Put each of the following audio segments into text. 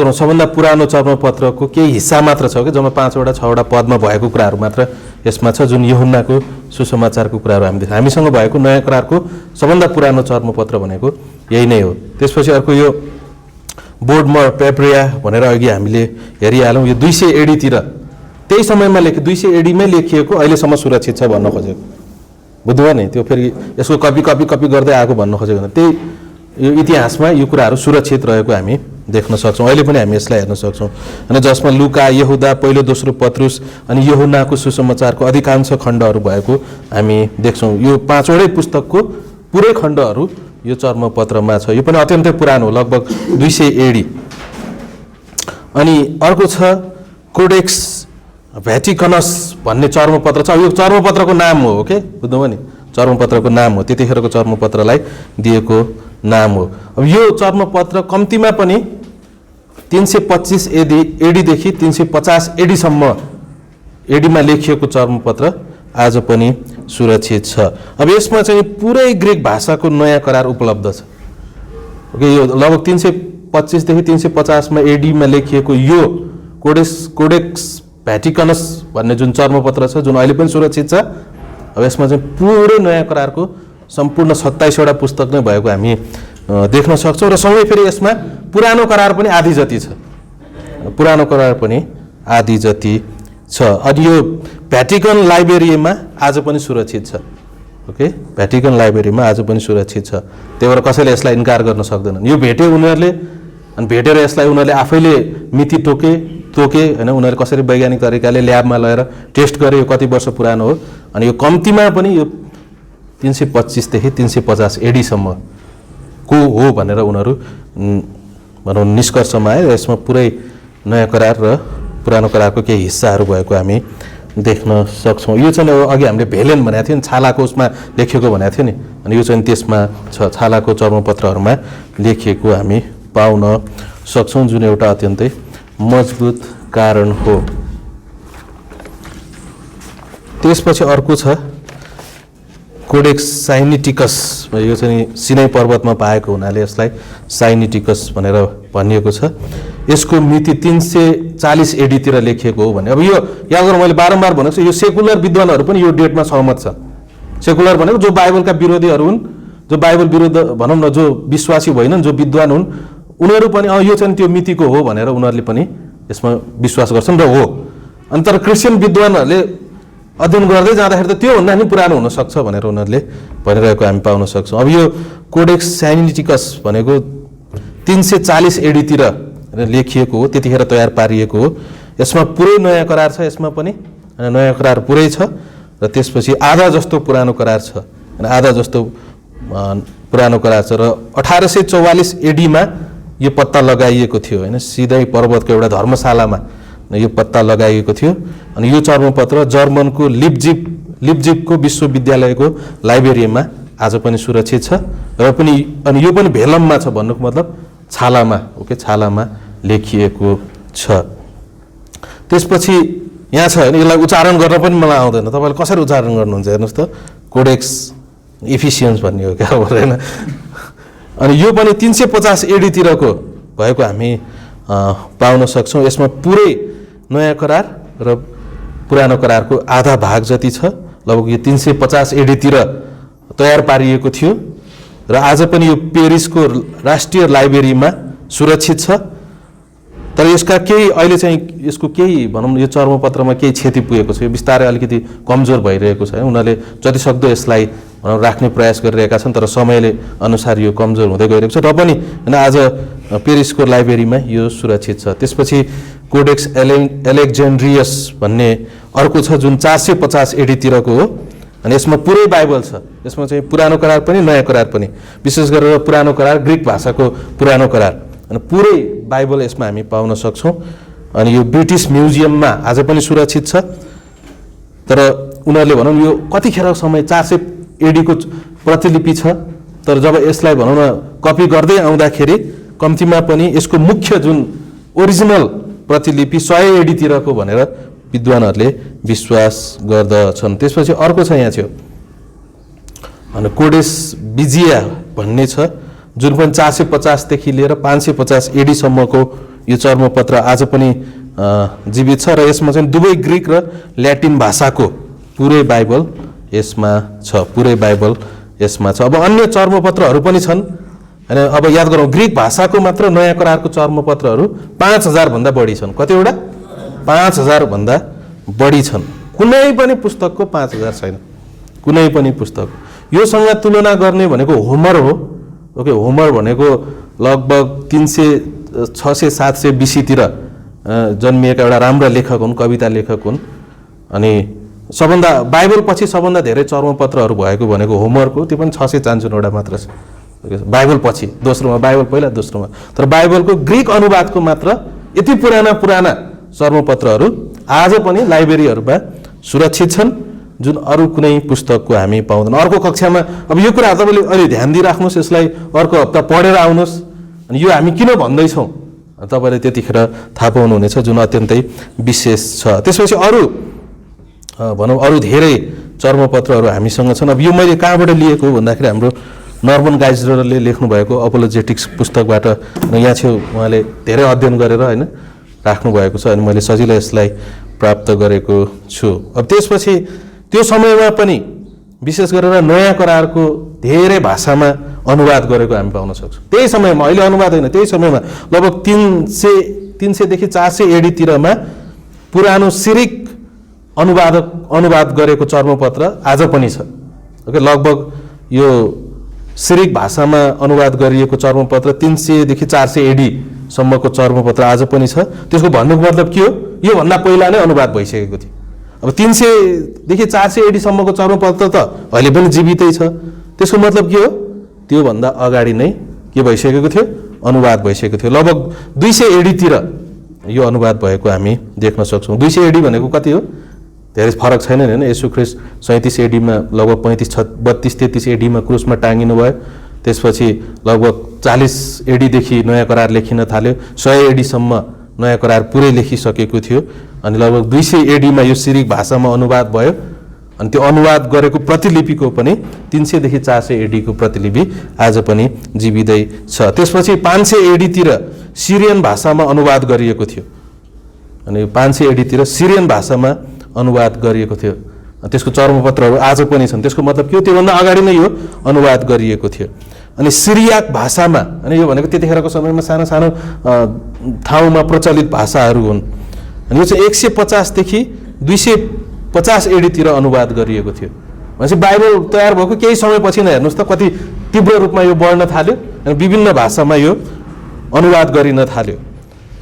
गरौँ सबभन्दा पुरानो चर्मपत्रको केही हिस्सा मात्र छ कि जम्मा 5वटा 6वटा पदमा भएको कुराहरू मात्र यसमा छ, जुन यूहन्नाको सुसमाचारको कुराहरू हामीसँग भएको नयाँ करारको सबभन्दा पुरानो चर्मपत्र भनेको यही नै हो। त्यसपछि अर्को यो बोर्डमर पेप्रिया भनेर अघि हामीले हेरिहालौँ, यो 200 एडीतिर त्यही समयमा 200 एडीमै लेखिएको अहिलेसम्म सुरक्षित छ भन्न खोजेको, बुझ्नुभयो नि? त्यो फेरि यसको कपी गर्दै आएको भन्न खोजेको, त्यही यो इतिहासमा यो कुराहरू सुरक्षित रहेको हामी देख्न सक्छौँ। अहिले पनि हामी यसलाई हेर्न सक्छौँ। अनि जसमा लुका, यहुदा, पहिलो दोस्रो पत्रुस अनि यूहन्नाको सुसमाचारको अधिकांश खण्डहरू भएको हामी देख्छौँ। यो 5वटै पुस्तकको पुरै खण्डहरू यो चर्मपत्रमा छ। यो पनि अत्यन्तै पुरानो, लगभग 200 एडी। अनि अर्को छ कोडेक्स भ्याटिकनस भन्ने चर्मपत्र छ। यो चर्मपत्रको नाम हो, ओके, बुझ्नुभयो नि? चर्मपत्रको नाम हो, त्यतिखेरको चर्मपत्रलाई दिएको नाम हो। अब यो चर्मपत्र कम्तीमा पनि 325 एडीदेखि 350 एडीसम्म एडीमा लेखिएको चर्मपत्र आज पनि सुरक्षित छ। अब यसमा चाहिँ पुरै ग्रिक भाषाको नयाँ करार उपलब्ध छ, ओके। यो लगभग 325 देखि 350 मा एडीमा लेखिएको यो कोडेक्स भ्याटिकनस भन्ने जुन चर्मपत्र छ, जुन अहिले पनि सुरक्षित छ। अब यसमा चाहिँ पुरै नयाँ करारको सम्पूर्ण 27वटा पुस्तक नै भएको हामी देख्न सक्छौँ। र सँगै फेरि यसमा पुरानो करार पनि आधी जति छ, पुरानो करार पनि आधी जति छ। अनि यो भ्याटिकन लाइब्रेरीमा आज पनि सुरक्षित छ, ओके। भ्याटिकन लाइब्रेरीमा आज पनि सुरक्षित छ, त्यही भएर कसैले यसलाई इन्कार गर्न सक्दैनन्। यो भेटे उनीहरूले, अनि भेटेर यसलाई उनीहरूले आफैले मिति तोके होइन, उनीहरूले कसरी वैज्ञानिक तरिकाले ल्याबमा लगेर टेस्ट गरे यो कति वर्ष पुरानो हो। अनि यो कम्तीमा पनि यो 325 देखि 350 एडीसम्म को हो भनेर उनीहरू भनौँ निष्कर्षमा आए। यसमा पुरै नयाँ करार र पुरानो करारको केही हिस्साहरू भएको हामी देख्न सक्छौँ। यो चाहिँ अघि हामीले भेलेन भनेको थियो नि, छालाको उसमा लेखिएको भनेको थियो नि, अनि यो चाहिँ त्यसमा छ, छालाको चर्मपत्रहरूमा लेखिएको हामी पाउन सक्छौँ, जुन एउटा अत्यन्तै मजबुत कारण हो। त्यसपछि अर्को छ कोडेक्स साइनिटिकस। यो चाहिँ सिनाई पर्वतमा पाएको हुनाले यसलाई साइनिटिकस भनेर भनिएको छ। यसको मिति 340 एडीतिर लेखिएको हो भने। अब यो याद गरौँ, मैले बारम्बार भनेको छु, यो सेकुलर विद्वानहरू पनि यो डेटमा सहमत छ। सेकुलर भनेको जो बाइबलका विरोधीहरू हुन्, जो बाइबल विरुद्ध भनौँ न, जो विश्वासी होइनन्, जो विद्वान हुन्, उनीहरू पनि यो चाहिँ त्यो मितिको हो भनेर उनीहरूले पनि यसमा विश्वास गर्छन् र हो। अनि तर क्रिस्चियन विद्वानहरूले अध्ययन गर्दै जाँदाखेरि त त्योभन्दा नि पुरानो हुनसक्छ भनेर उनीहरूले भनिरहेको हामी पाउन सक्छौँ। अब यो कोडेक्स साइनिटिकस भनेको 340 एडीतिर लेखिएको हो, त्यतिखेर तयार पारिएको हो। यसमा पुरै नयाँ करार छ, यसमा पनि नयाँ करार पुरै छ। र त्यसपछि आधा जस्तो पुरानो करार छ, अनि आधा जस्तो पुरानो करार छ। र 1844 एडीमा यो पत्ता लगाइएको थियो, होइन, सिधै पर्वतको एउटा धर्मशालामा यो पत्ता लगाइएको थियो। अनि यो चर्मपत्र जर्मनको लिप्जिगको विश्वविद्यालयको लाइब्रेरीमा आज पनि सुरक्षित छ। र पनि अनि यो पनि भेलममा छ, भन्नुको मतलब छालामा, ओके, छालामा लेखिएको छ। त्यसपछि यहाँ छ होइन, यसलाई उच्चारण गर्न पनि मलाई आउँदैन, तपाईँले कसरी उच्चारण गर्नुहुन्छ हेर्नुहोस् त, कोडेक्स इफिसियन्स भन्ने हो क्या, होइन। अनि यो पनि 350 एडीतिरको भएको हामी पाउन सक्छौँ। यसमा पुरै नयाँ करार र पुरानो करारको आधा भाग जति छ, लगभग यो 350 एडीतिर तयार पारिएको थियो। र आज पनि यो पेरिसको राष्ट्रिय लाइब्रेरीमा सुरक्षित छ। तर यसका केही अहिले चाहिँ यसको केही भनौँ यो चर्मपत्रमा केही क्षति पुगेको छ, यो बिस्तारै अलिकति कमजोर भइरहेको छ। उनीहरूले जतिसक्दो यसलाई भनौँ राख्ने प्रयास गरिरहेका छन्, तर समयले अनुसार यो कमजोर हुँदै गइरहेको छ। र पनि होइन आज पेरिसको लाइब्रेरीमा यो सुरक्षित छ। त्यसपछि कोडेक्स एलेक्जेन्ड्रियस भन्ने अर्को छ, जुन 450 एडीतिरको हो। अनि यसमा पुरै बाइबल छ, यसमा चाहिँ पुरानो करार पनि नयाँ करार पनि, विशेष गरेर पुरानो करार ग्रिक भाषाको पुरानो करार, अनि पुरै बाइबल यसमा हामी पाउन सक्छौँ। अनि यो ब्रिटिस म्युजियममा आज पनि सुरक्षित छ। तर उनीहरूले भनौँ यो कतिखेर समय 400 एडीको प्रतिलिपि छ, तर जब यसलाई भनौँ न कपी गर्दै आउँदाखेरि कम्तीमा पनि यसको मुख्य जुन ओरिजिनल प्रतिलिपि 100 एडीतिरको भनेर विद्वानहरूले विश्वास गर्दछन्। त्यसपछि अर्को छ यहाँ थियो अनि कोडेस बिजिया भन्ने छ, जुन पनि 450 देखि लिएर 550 एडीसम्मको यो चर्मपत्र आज पनि जीवित छ र यसमा चाहिँ दुवै ग्रिक र ल्याटिन भाषाको पुरै बाइबल यसमा छ, पुरै बाइबल यसमा छ। अब अन्य चर्मपत्रहरू पनि छन् हैन। अब याद गरौँ, ग्रिक भाषाको मात्र नयाँ करारको चर्मपत्रहरू 5000 भन्दा बढी छन्। कतिवटा? 5000 भन्दा बढी छन्। कुनै पनि पुस्तकको 5000 छैन, कुनै पनि पुस्तक। योसँग तुलना गर्ने भनेको होमर हो। ओके, होमर भनेको लगभग 600-700 BC तिर जन्मिएका एउटा राम्रा लेखक हुन्, कविता लेखक हुन्। अनि सबभन्दा बाइबल पछि सबभन्दा धेरै चर्मपत्रहरू भएको भनेको होमरको, त्यो पनि 693 मात्र छ बाइबल पछि। दोस्रोमा बाइबल पहिला, दोस्रोमा। तर बाइबलको ग्रिक अनुवादको मात्र यति पुराना चर्मपत्रहरू आज पनि लाइब्रेरीहरूमा सुरक्षित छन्, जुन अरू कुनै पुस्तकको हामी पाउँदैन। अर्को कक्षामा अब यो कुरा तपाईँले अहिले ध्यान दिइराख्नुहोस्, यसलाई अर्को हप्ता पढेर आउनुहोस्। अनि यो हामी किन भन्दैछौँ तपाईँले त्यतिखेर थाहा पाउनुहुनेछ, जुन अत्यन्तै विशेष छ। त्यसपछि अरू भनौँ अरू धेरै चर्मपत्रहरू हामीसँग छन्। अब यो मैले कहाँबाट लिएको भन्दाखेरि हाम्रो नर्मन गाइजरले लेख्नुभएको अपोलोजेटिक्स पुस्तकबाट यहाँ छेउ उहाँले धेरै अध्ययन गरेर होइन राख्नु भएको छ, अनि मैले सजिलै यसलाई प्राप्त गरेको छु। अब त्यसपछि त्यो समयमा पनि विशेष गरेर नयाँ करारको धेरै भाषामा अनुवाद गरेको हामी पाउन सक्छौँ। त्यही समयमा, अहिले अनुवाद होइन, त्यही समयमा लगभग 300देखि 400 AD तिरमा पुरानो सिरिक अनुवाद गरेको चर्मपत्र आज पनि छ। ओके, लगभग यो सिरिक भाषामा अनुवाद गरिएको चर्मपत्र 300देखि 400 AD सम्मको चर्मपत्र आज पनि छ। त्यसको भन्नुको मतलब के हो? योभन्दा पहिला नै अनुवाद भइसकेको थियो। अब 300देखि 400 AD सम्मको चर्मपत्र त अहिले पनि जीवितै छ। त्यसको मतलब के हो? त्योभन्दा अगाडि नै के भइसकेको थियो? अनुवाद भइसकेको थियो। लगभग 200 AD तिर यो अनुवाद भएको हामी देख्न सक्छौँ। 200 AD भनेको कति हो? धेरै फरक छैन हैन। येशू ख्रीष्ट 37 AD मा लगभग 32-33 AD मा क्रुसमा टाँगिनु भयो। त्यसपछि लगभग 40 AD देखि नयाँ करार लेखिन थाल्यो। 100 AD सम्म नयाँ करार पुरै लेखिसकेको थियो। अनि लगभग 200 AD मा यो सिरिक भाषामा अनुवाद भयो। अनि त्यो अनुवाद गरेको प्रतिलिपिको पनि 300देखि 400 AD को प्रतिलिपि आज पनि जीवितै छ। त्यसपछि 500 AD तिर सिरियन भाषामा अनुवाद गरिएको थियो। अनि 500 AD तिर सिरियन भाषामा अनुवाद गरिएको थियो। त्यसको चर्मपत्रहरू आज पनि छन्। त्यसको मतलब के हो? त्योभन्दा अगाडि नै यो अनुवाद गरिएको थियो। अनि सिरियाक भाषामा, अनि यो भनेको त्यतिखेरको समयमा सानो सानो ठाउँमा प्रचलित भाषाहरू हुन्। अनि यो चाहिँ 150देखि 250 AD तिर अनुवाद गरिएको थियो। भनेपछि बाइबल तयार भएको केही समयपछि नै हेर्नुहोस् त कति तीव्र रूपमा यो बढ्न थाल्यो अनि विभिन्न भाषामा यो अनुवाद गरिन थाल्यो।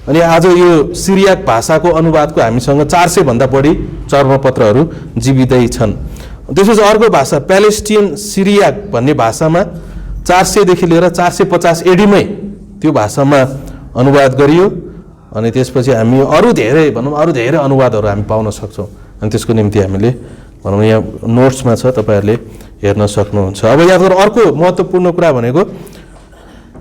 अनि आज यो सिरियाक भाषाको अनुवादको हामीसँग 400 भन्दा बढी चर्मपत्रहरू जीवितै छन्। त्यसपछि अर्को भाषा प्यालेस्टिन सिरियाक भन्ने भाषामा 400 देखि लिएर 450 AD मै त्यो भाषामा अनुवाद गरियो। अनि त्यसपछि हामी अरू धेरै अनुवादहरू हामी पाउन सक्छौँ। अनि त्यसको निम्ति हामीले भनौँ यहाँ नोट्समा छ, तपाईँहरूले हेर्न सक्नुहुन्छ। अब याद गर्नु, अर्को महत्त्वपूर्ण कुरा भनेको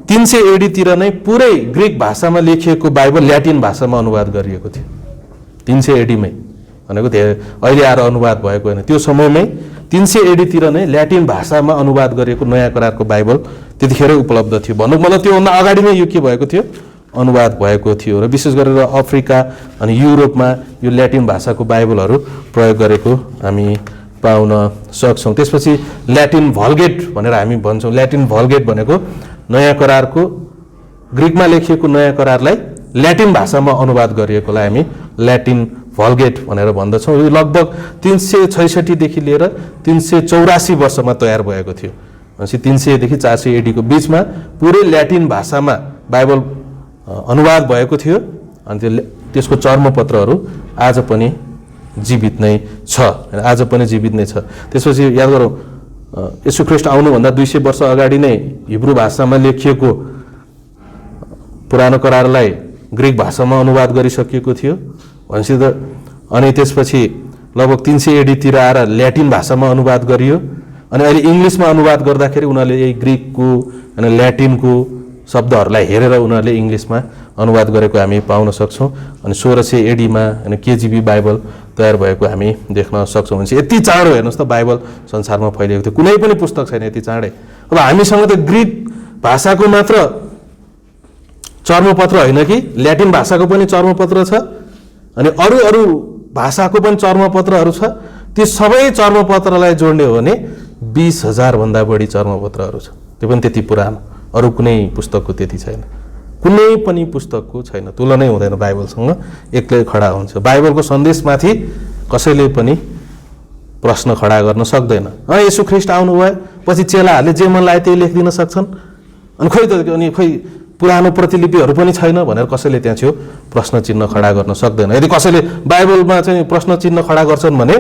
300 AD तिर नै पुरै ग्रिक भाषामा लेखिएको बाइबल ल्याटिन भाषामा अनुवाद गरिएको थियो। 300 AD मै भनेको धेरै अहिले आएर अनुवाद भएको होइन। त्यो समयमै 300 AD तिर नै ल्याटिन भाषामा अनुवाद गरिएको नयाँ करारको बाइबल त्यतिखेरै उपलब्ध थियो। भन्नुको मतलब त्योभन्दा अगाडि नै यो के भएको थियो? अनुवाद भएको थियो। र विशेष गरेर अफ्रिका अनि युरोपमा यो ल्याटिन भाषाको बाइबलहरू प्रयोग गरेको हामी पाउन सक्छौँ। त्यसपछि ल्याटिन भल्गेट भनेर हामी भन्छौँ। ल्याटिन भल्गेट भनेको नयाँ करारको ग्रिकमा लेखिएको नयाँ करारलाई ल्याटिन भाषामा अनुवाद गरिएकोलाई हामी ल्याटिन भल्गेट भनेर भन्दछौँ। यो लगभग 366 देखि लिएर 384 वर्षमा तयार भएको थियो। भनेपछि 300 देखि 400 AD को बिचमा पुरै ल्याटिन भाषामा बाइबल अनुवाद भएको थियो। अनि त्यसको चर्मपत्रहरू आज पनि जीवित नै छ, आज पनि जीवित नै छ। त्यसपछि याद गरौँ, येशू ख्रीष्ट आउनुभन्दा 200 वर्ष अगाडि नै हिब्रू भाषामा लेखिएको पुरानो करारलाई ग्रिक भाषामा अनुवाद गरिसकिएको थियो भनेपछि त। अनि त्यसपछि लगभग 300 AD तिर आएर ल्याटिन भाषामा अनुवाद गरियो। अनि अहिले इङ्ग्लिसमा अनुवाद गर्दाखेरि उनीहरूले यही ग्रिकको अनि ल्याटिनको शब्दहरूलाई हेरेर उनीहरूले इङ्ग्लिसमा अनुवाद गरेको हामी पाउन सक्छौँ। अनि 1600 AD मा अनि KJV बाइबल तयार भएको हामी देख्न सक्छौँ। भनेपछि यति चाँडो हेर्नुहोस् त बाइबल संसारमा फैलिएको थियो। कुनै पनि पुस्तक छैन यति चाँडै। अब हामीसँग त ग्रिक भाषाको मात्र चर्मपत्र होइन कि ल्याटिन भाषाको पनि चर्मपत्र छ अनि अरू अरू भाषाको पनि चर्मपत्रहरू छ। ती सबै चर्मपत्रलाई जोड्ने हो भने 20,000 भन्दा बढी चर्मपत्रहरू छ। त्यो पनि त्यति पुरानो, अरू कुनै पुस्तकको त्यति छैन, कुनै पनि पुस्तकको छैन, तुलनै हुँदैन बाइबलसँग, एक्लै खडा हुन्छ। बाइबलको सन्देशमाथि कसैले पनि प्रश्न खडा गर्न सक्दैन। येशू ख्रीष्ट आउनुभयो पछि चेलाहरूले जे मन लाग्यो त्यही लेखिदिन सक्छन्, अनि खोइ पुरानो प्रतिलिपिहरू पनि छैन भनेर कसैले त्यहाँ छेउ प्रश्न चिन्ह खडा गर्न सक्दैन। यदि कसैले बाइबलमा चाहिँ प्रश्न चिन्ह खडा गर्छन् भने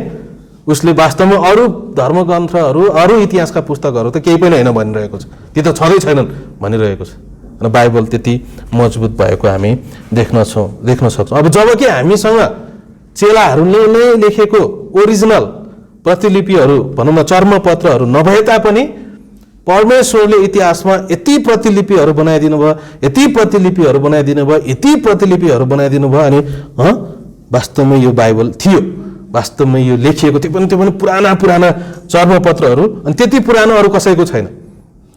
उसले वास्तवमा अरू धर्मग्रन्थहरू, अरू इतिहासका पुस्तकहरू त केही पनि होइन भनिरहेको छ, ती त छँदै छैनन् भनिरहेको छ। र बाइबल त्यति मजबुत भएको हामी देख्न सक्छौँ। अब जब कि हामीसँग चेलाहरूले नै लेखेको ओरिजिनल प्रतिलिपिहरू भनौँ न चर्मपत्रहरू नभए तापनि परमेश्वरले इतिहासमा यति प्रतिलिपिहरू बनाइदिनु भयो, यति प्रतिलिपिहरू बनाइदिनु भयो, यति प्रतिलिपिहरू बनाइदिनु भयो, अनि वास्तवमै यो बाइबल थियो, वास्तवमै यो लेखिएको त्यो पनि पुराना चर्मपत्रहरू, अनि त्यति पुरानो अरू कसैको छैन,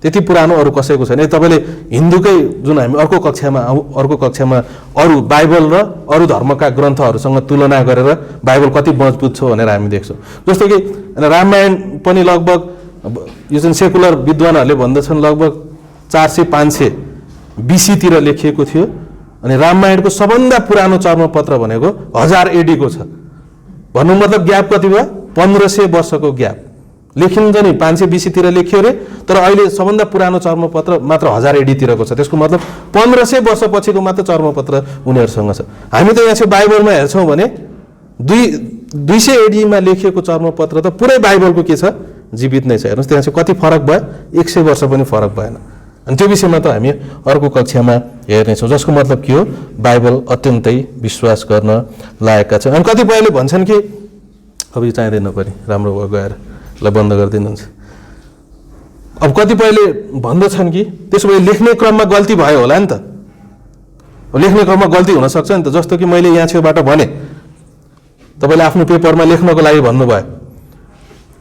त्यति पुरानो अरू कसैको छैन। तपाईँले हिन्दूकै जुन हामी अर्को कक्षामा अरू बाइबल र अरू धर्मका ग्रन्थहरूसँग तुलना गरेर बाइबल कति मजबुत छ भनेर हामी देख्छौँ। जस्तो कि रामायण पनि लगभग यो चाहिँ सेकुलर विद्वानहरूले भन्दछन् लगभग 400-500 BC लेखिएको थियो, अनि रामायणको सबभन्दा पुरानो चर्मपत्र भनेको 1000 AD को छ। भन्नु मतलब ग्याप कति भयो? 1500 वर्षको ग्याप। लेखिन्छ नि 500 BC लेखियो अरे, तर अहिले सबभन्दा पुरानो चर्मपत्र मात्र 1000 AD को छ। त्यसको मतलब 1500 वर्ष पछिको मात्र चर्मपत्र उनीहरूसँग छ। हामी त यहाँ चाहिँ बाइबलमा हेर्छौँ भने 200 AD मा लेखिएको चर्मपत्र त पुरै बाइबलको के छ? जीवित नै छ। हेर्नुहोस् त्यहाँ चाहिँ कति फरक भयो? 100 वर्ष पनि फरक भएन। अनि त्यो विषयमा त हामी अर्को कक्षामा हेर्नेछौँ, जसको मतलब के हो? बाइबल अत्यन्तै विश्वास गर्न लायकका छन्। अनि कतिपयले भन्छन् कि अब यो चाहिँदैन पनि, राम्रो भयो गएर ल बन्द गरिदिनुहुन्छ। अब कतिपयले भन्दछन् कि त्यसो भए लेख्ने क्रममा गल्ती भयो होला नि त, लेख्ने क्रममा गल्ती हुनसक्छ नि त। जस्तो कि मैले यहाँ छेउबाट भने, तपाईँले आफ्नो पेपरमा लेख्नको लागि भन्नुभयो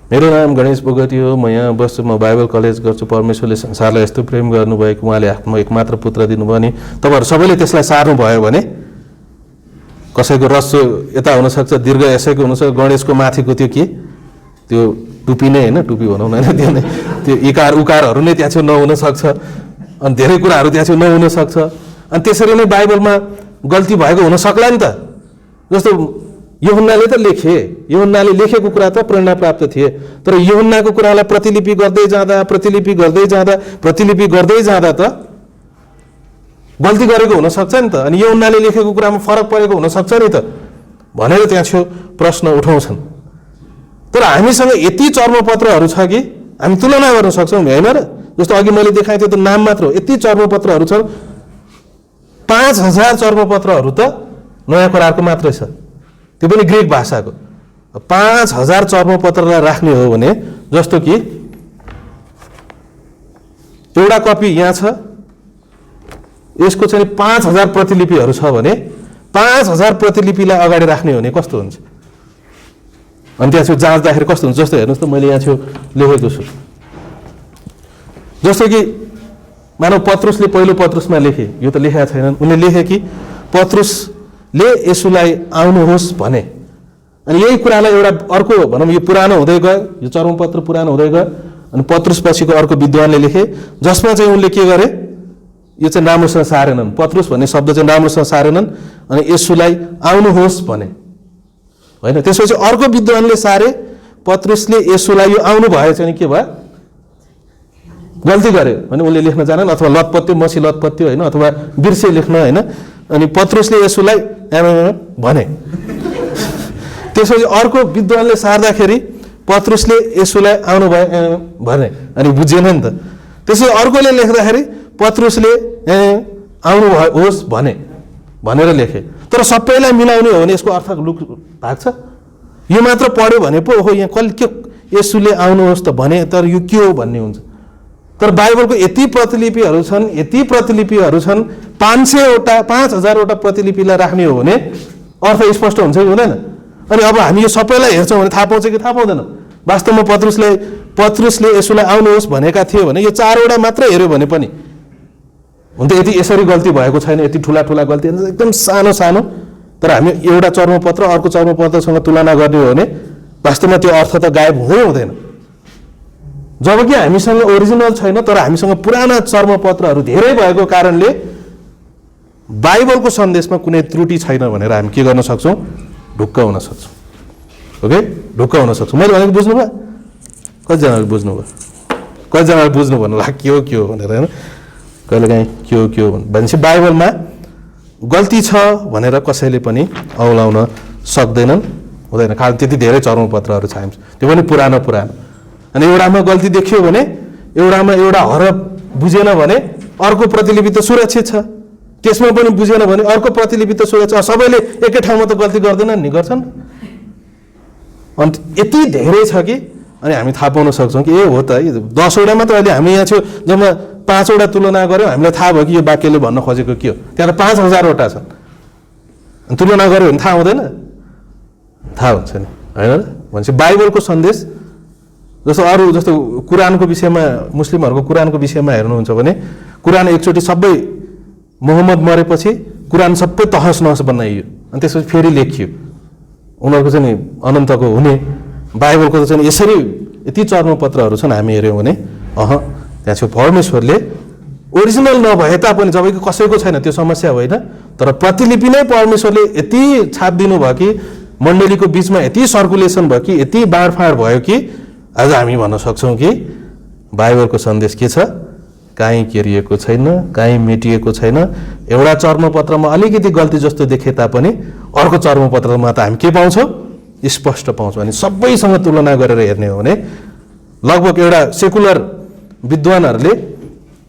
मेरो नाम गणेश बोगटी हो, म यहाँ बस्छु, म बाइबल कलेज गर्छु, परमेश्वरले संसारलाई यस्तो प्रेम गर्नुभएको उहाँले आफ्नो एकमात्र पुत्र दिनुभयो नि, तपाईँहरू सबैले त्यसलाई सार्नु भयो भने कसैको रस्सो यता हुनसक्छ, दीर्घ यसैको हुनसक्छ, गणेशको माथिको त्यो के त्यो टुपी नै होइन, टुपी भनौँ न, त्यो नै त्यो इकार उकारहरू नै त्यहाँ छेउ नहुन सक्छ, अनि धेरै कुराहरू त्यहाँ छेउ नहुन सक्छ। अनि त्यसरी नै बाइबलमा गल्ती भएको हुन सक्ला नि त। जस्तो यूहन्नाले त लेखे, यूहन्नाले लेखेको कुरा त प्रेरणा प्राप्त थिए, तर यूहन्नाको कुरालाई प्रतिलिपि गर्दै जाँदा त गल्ती गरेको हुन सक्छ नि त। अनि यूहन्नाले लेखेको कुरामा फरक परेको हुन सक्छ नि त भनेर त्यहाँ छेउ प्रश्न उठाउँछन्। तर हामीसँग यति चर्मपत्रहरू छ कि हामी तुलना गर्न सक्छौँ, होइन र? जस्तो अघि मैले देखाएँ त्यो त नाम मात्र हो, यति चर्मपत्रहरू छन्। 5000 चर्मपत्रहरू त नयाँ करारको मात्रै छ, त्यो पनि ग्रिक भाषाको। 5000 चर्मपत्रलाई राख्ने हो भने, जस्तो कि एउटा कपी यहाँ छ, यसको चाहिँ 5000 प्रतिलिपिहरू छ भने 5000 प्रतिलिपिलाई अगाडि राख्ने हो भने कस्तो हुन्छ? अनि त्यहाँ छेउ जाँच्दाखेरि कस्तो हुन्छ? जस्तो हेर्नुहोस् त, मैले यहाँ छेउ लेखेको छु, जस्तो कि मानव पत्रुसले पहिलो पत्रुसमा लेखे, यो त लेखेका छैनन्, उनले लेखे कि पत्रुसले येशूलाई आउनुहोस् भने। अनि यही कुरालाई एउटा अर्को भनौँ यो पुरानो हुँदै गयो, यो चर्मपत्र पुरानो हुँदै गयो, अनि पत्रुस पछिको अर्को विद्वानले लेखे, जसमा चाहिँ उनले के गरे, यो चाहिँ राम्रोसँग सारेनन्, पत्रुस भन्ने शब्द चाहिँ राम्रोसँग सारेनन्, अनि येशूलाई आउनुहोस् भने, होइन? त्यसपछि अर्को विद्वानले सारे, पत्रुसले येशूलाई यो आउनु भएछ नि के भयो? गल्ती गर्यो भने उनले लेख्न जानेन, अथवा लतपत्यो, मसी लतपत्यो, होइन, अथवा बिर्से लेख्न, होइन? अनि पत्रुसले येशूलाई भने। त्यसपछि अर्को विद्वानले सार्दाखेरि पत्रुसले येशूलाई आउनु भयो भने, अनि बुझेन नि त। त्यसपछि अर्कोले लेख्दाखेरि पत्रुसले आउनु होस् भनेर लेखे। तर सबैलाई मिलाउने हो भने यसको अर्थ लुक भाग्छ। यो मात्र पढ्यो भने पो हो यहाँ कहिले के येशूले आउनुहोस् त भने, तर यो के हो भन्ने हुन्छ। तर बाइबलको यति प्रतिलिपिहरू छन्, 5000 वटा प्रतिलिपिलाई राख्ने हो भने अर्थ स्पष्ट हुन्छ कि हुँदैन? अनि अब हामी यो सबैलाई हेर्छौँ भने थाहा पाउँछ कि थाहा पाउँदैन? वास्तवमा पत्रुसले येशूलाई आउनुहोस् भनेका थियो भने यो 4 वटा मात्र हेऱ्यो भने पनि हुन त यति यसरी गल्ती भएको छैन, यति ठुला ठुला गल्ती एकदम सानो सानो, तर हामी एउटा चर्मपत्र अर्को चर्मपत्रसँग तुलना गर्ने हो भने वास्तवमा त्यो अर्थ त गायब हुँदैन। जबकि हामीसँग ओरिजिनल छैन तर हामीसँग पुराना चर्मपत्रहरू धेरै भएको कारणले बाइबलको सन्देशमा कुनै त्रुटि छैन भनेर हामी के गर्न सक्छौँ? ढुक्क हुन सक्छौँ। ओके, ढुक्क हुन सक्छौँ। मैले भनेको बुझ्नुभयो? कतिजनाले बुझ्नुभयो? कतिजनाले बुझ्नु भन्नु के हो भनेर होइन? कहिलेकाहीँ के हो भनेपछि बाइबलमा गल्ती छ भनेर कसैले पनि औलाउन सक्दैनन्, हुँदैन। खालि त्यति धेरै चर्मपत्रहरू छ, त्यो पनि पुरानो। अनि एउटामा गल्ती देखियो भने, एउटामा एउटा हरफ बुझेन भने अर्को प्रतिलिपि त सुरक्षित छ, त्यसमा पनि बुझेन भने अर्को प्रतिलिपि त सुरक्षित छ। सबैले एकै ठाउँमा त गल्ती गर्दैनन् नि, गर्छन्। अनि यति धेरै छ कि अनि हामी थाहा पाउन सक्छौँ कि ए हो त 10 वटामा त अहिले हामी यहाँ छौँ, जम्मा 5 वटा तुलना गऱ्यौँ, हामीलाई थाहा भयो कि यो वाक्यले भन्न खोजेको के हो। त्यहाँ त 5000 वटा छन्, तुलना गऱ्यो भने थाहा हुँदैन? थाहा हुन्छ नि, होइन? भनेपछि बाइबलको सन्देश जस्तो कुरानको विषयमा, मुस्लिमहरूको कुरानको विषयमा हेर्नुहुन्छ भने कुरान एकचोटि सबै मोहम्मद मरेपछि कुरान सबै तहस नहस बनाइयो अनि त्यसपछि फेरि लेखियो। उनीहरूको चाहिँ नि अनन्तको हुने, बाइबलको त चाहिँ यसरी यति चर्मपत्रहरू छन्, हामी हेऱ्यौँ भने त्यहाँ चाहिँ परमेश्वरले ओरिजिनल नभए तापनि, जबकि कसैको छैन त्यो समस्या होइन, तर प्रतिलिपि नै परमेश्वरले यति छापिदिनु भयो कि मण्डलीको बिचमा यति सर्कुलेसन भयो कि यति बाँडफाँड भयो कि आज हामी भन्न सक्छौँ कि बाइबलको सन्देश के छ? काहीँ केरिएको छैन, काहीँ मेटिएको छैन। एउटा चर्मपत्रमा अलिकति गल्ती जस्तो देखे तापनि अर्को चर्मपत्रमा त हामी के पाउँछौँ? स्पष्ट पाउँछौँ। अनि सबैसँग तुलना गरेर हेर्ने हो भने लगभग एउटा सेकुलर विद्वानहरूले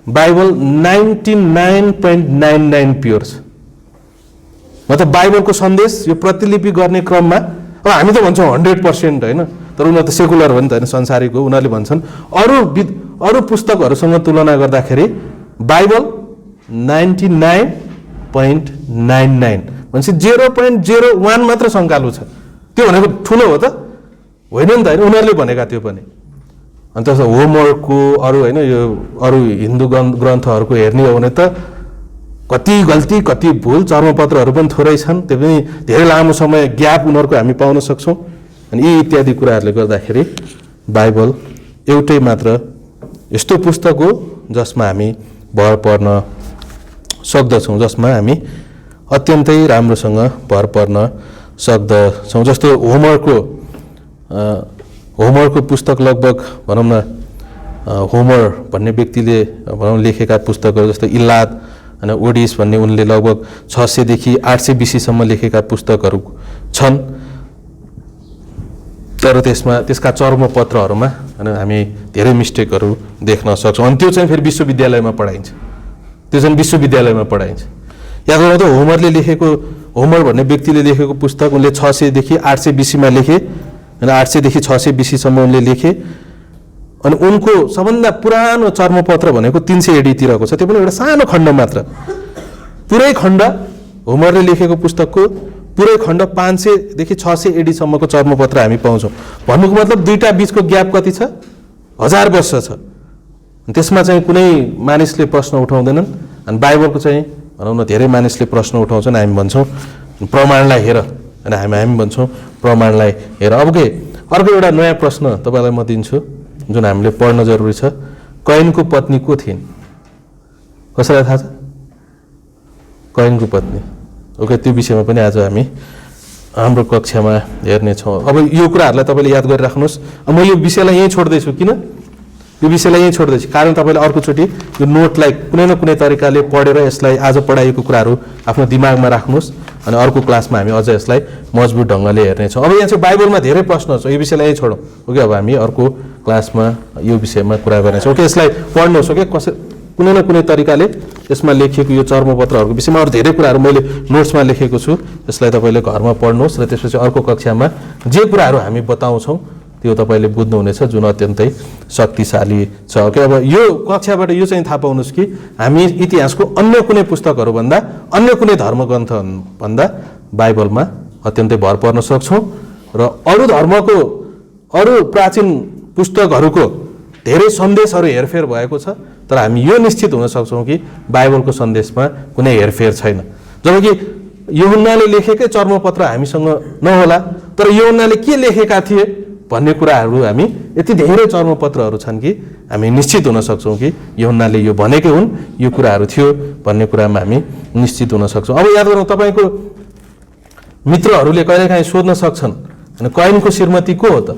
बाइबल 99.99 प्योर छ। मतलब बाइबलको सन्देश यो प्रतिलिपि गर्ने क्रममा, अब हामी त भन्छौँ 100% होइन, तर उनीहरू त सेकुलर हो नि त होइन, संसारिक हो। उनीहरूले भन्छन् अरू पुस्तकहरूसँग तुलना गर्दाखेरि बाइबल 99.99 भनेपछि 0.01 मात्र शङ्कालु छ। त्यो भनेको ठुलो हो त होइन नि त होइन? उनीहरूले भनेका त्यो पनि। अनि त्यसो होमवर्कको अरू होइन, यो अरू हिन्दू ग्रन्थहरूको हेर्ने हो भने त कति गल्ती कति भुल, चर्मपत्रहरू पनि थोरै छन्, त्यो पनि धेरै लामो समय ग्याप उनीहरूको हामी पाउन सक्छौँ। अनि यी इत्यादि कुराहरूले गर्दाखेरि बाइबल एउटै मात्र यस्तो पुस्तक हो जसमा हामी भर पर्न सक्दछौँ, जसमा हामी अत्यन्तै राम्रोसँग भर पर्न सक्दछौँ। जस्तो होमरको पुस्तक लगभग भनौँ न, होमर भन्ने व्यक्तिले भनौँ लेखेका पुस्तकहरू जस्तो इलाद होइन, ओडिस भन्ने उनले लगभग 600 देखि 800 BC-सम्म लेखेका पुस्तकहरू छन्। तर त्यसका चर्मपत्रहरूमा होइन हामी धेरै मिस्टेकहरू देख्न सक्छौँ। अनि त्यो चाहिँ फेरि विश्वविद्यालयमा पढाइन्छ, याद गर्नु त होमरले लेखेको, होमर भन्ने व्यक्तिले लेखेको पुस्तक उनले 600 देखि 800 BC-मा लेखे होइन, 800 देखि 600 BC-सम्म उनले लेखे। अनि उनको सबभन्दा पुरानो चर्मपत्र भनेको 300 AD-तिरको छ, त्यो पनि एउटा सानो खण्ड मात्र। पुरै खण्ड होमरले लेखेको पुस्तकको पुरै खण्ड 500 देखि 600 AD-सम्मको चर्मपत्र हामी पाउँछौँ। भन्नुको मतलब दुईटा बिचको ग्याप कति छ? 1000 वर्ष छ। त्यसमा चाहिँ कुनै मानिसले प्रश्न उठाउँदैनन्। अनि बाइबलको चाहिँ भनौँ न धेरै मानिसले प्रश्न उठाउँछन्, हामी भन्छौँ प्रमाणलाई हेर, होइन हामी भन्छौँ प्रमाणलाई हेर। अर्को एउटा नयाँ प्रश्न तपाईँलाई म दिन्छु जुन हामीले पढ्न जरुरी छ। कैनको पत्नी को थिइन्? कसैलाई थाहा छ? कैनको पत्नी, ओके, त्यो विषयमा पनि आज हामी हाम्रो कक्षामा हेर्नेछौँ। अब यो कुराहरूलाई तपाईँले याद गरिराख्नुहोस्। म यो विषयलाई यहीँ छोड्दैछु। किन यो विषयलाई यहीँ छोड्दैछु? कारण तपाईँले अर्कोचोटि यो नोटलाई कुनै न कुनै तरिकाले पढेर यसलाई आज पढाइएको कुराहरू आफ्नो दिमागमा राख्नुहोस् अनि अर्को क्लासमा हामी अझ यसलाई मजबुत ढङ्गले हेर्नेछौँ। अब यहाँ चाहिँ बाइबलमा धेरै प्रश्नहरू छ, यो विषयलाई यहीँ छोडौँ। ओके, अब हामी अर्को क्लासमा यो विषयमा कुरा गर्नेछौँ। ओके, यसलाई पढ्नुहोस्। ओके, कुनै न कुनै तरिकाले यसमा लेखिएको यो चर्मपत्रहरूको विषयमा अरू धेरै कुराहरू मैले नोट्समा लेखेको छु, यसलाई तपाईँले घरमा पढ्नुहोस् र त्यसपछि अर्को कक्षामा जे कुराहरू हामी बताउँछौँ त्यो तपाईँले बुझ्नुहुनेछ, जुन अत्यन्तै शक्तिशाली छ। ओके, अब यो कक्षाबाट यो चाहिँ थाहा पाउनुहोस् कि हामी इतिहासको अन्य कुनै पुस्तकहरूभन्दा, अन्य कुनै धर्मग्रन्थभन्दा बाइबलमा अत्यन्तै भर पर्न सक्छौँ र अरू धर्मको, अरू प्राचीन पुस्तकहरूको धेरै सन्देशहरू हेरफेर भएको छ, तर हामी यो निश्चित हुन सक्छौँ कि बाइबलको सन्देशमा कुनै हेरफेर छैन। जबकि यूहन्नाले लेखेकै चर्मपत्र हामीसँग नहोला, तर यूहन्नाले के लेखेका थिए भन्ने कुराहरू हामी यति धेरै चर्मपत्रहरू छन् कि हामी निश्चित हुन सक्छौँ कि यूहन्नाले यो भनेकै हुन्, यो कुराहरू थियो भन्ने कुरामा हामी निश्चित हुन सक्छौँ। अब याद गरौँ, तपाईँको मित्रहरूले कहिलेकाहीँ सोध्न सक्छन्, कैनको श्रीमती को हो त?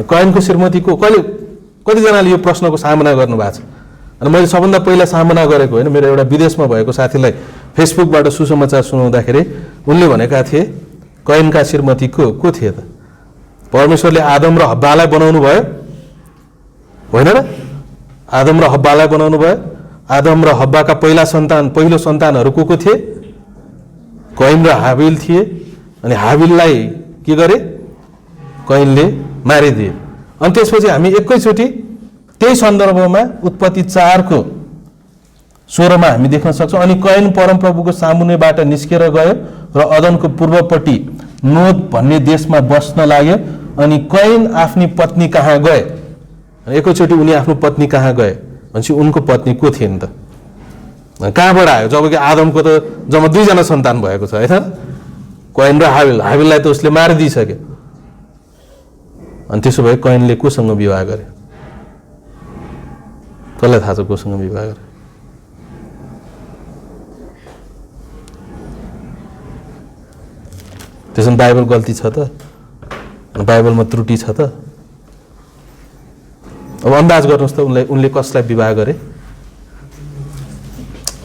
कैनको श्रीमती को? कतिजनाले यो प्रश्नको सामना गर्नुभएको छ। अनि मैले सबभन्दा पहिला सामना गरेको होइन, मेरो एउटा विदेशमा भएको साथीलाई फेसबुकबाट सुसमाचार सुनाउँदाखेरि उनले भनेका थिए कैनका श्रीमती को थिए त? परमेश्वरले आदम र हब्बालाई बनाउनु भयो होइन र? आदम र हब्बालाई बनाउनु भयो। आदम र हब्बाका पहिलो सन्तानहरू को थिए? कैन र हाबिल थिए। अनि हाबिललाई के गरे? कैनले मारिदिए। अनि त्यसपछि हामी एकैचोटि त्यही सन्दर्भमा उत्पत्ति 4:16 हामी देख्न सक्छौँ। अनि कैन परमप्रभुको सामुन्नेबाट निस्केर गयो र अदनको पूर्वपट्टि नोद भन्ने देशमा बस्न लाग्यो। अनि कैन आफ्नी पत्नी कहाँ गए? एकैचोटि उनी आफ्नो पत्नी कहाँ गए भनेपछि उनको पत्नी को थिए नि त? कहाँबाट आयो? जबकि आदमको त जम्मा 2 जना सन्तान भएको छ होइन, कैन र हाबिल। हाबिललाई त उसले मारिदिइसक्यो। अनि त्यसो भए कैनले कोसँग विवाह गरे? कसलाई थाहा छ कोसँग विवाह गरे? त्यसमा बाइबल गल्ती छ त? बाइबलमा त्रुटि छ त? अब अन्दाज गर्नुहोस् त उनले कसलाई विवाह गरे?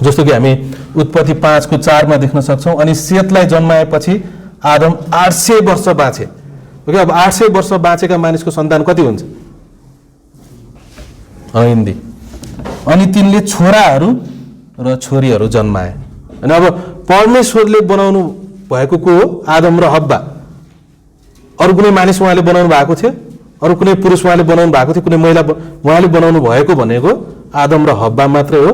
जस्तो कि हामी उत्पत्ति 5:4 देख्न सक्छौँ। अनि सेतलाई जन्माएपछि आदम 800 वर्ष बाँचे। ओके, अब 800 वर्ष बाँचेका मानिसको सन्तान कति हुन्छ? हिन्दी। अनि तिनले छोराहरू र छोरीहरू जन्माए। अनि अब परमेश्वरले बनाउनु भएको को हो? आदम र हब्बा। अरू कुनै मानिस उहाँले बनाउनु भएको थियो? अरू कुनै पुरुष उहाँले बनाउनु भएको थियो? कुनै महिला उहाँले बनाउनु भएको भनेको आदम र हब्बा मात्रै हो।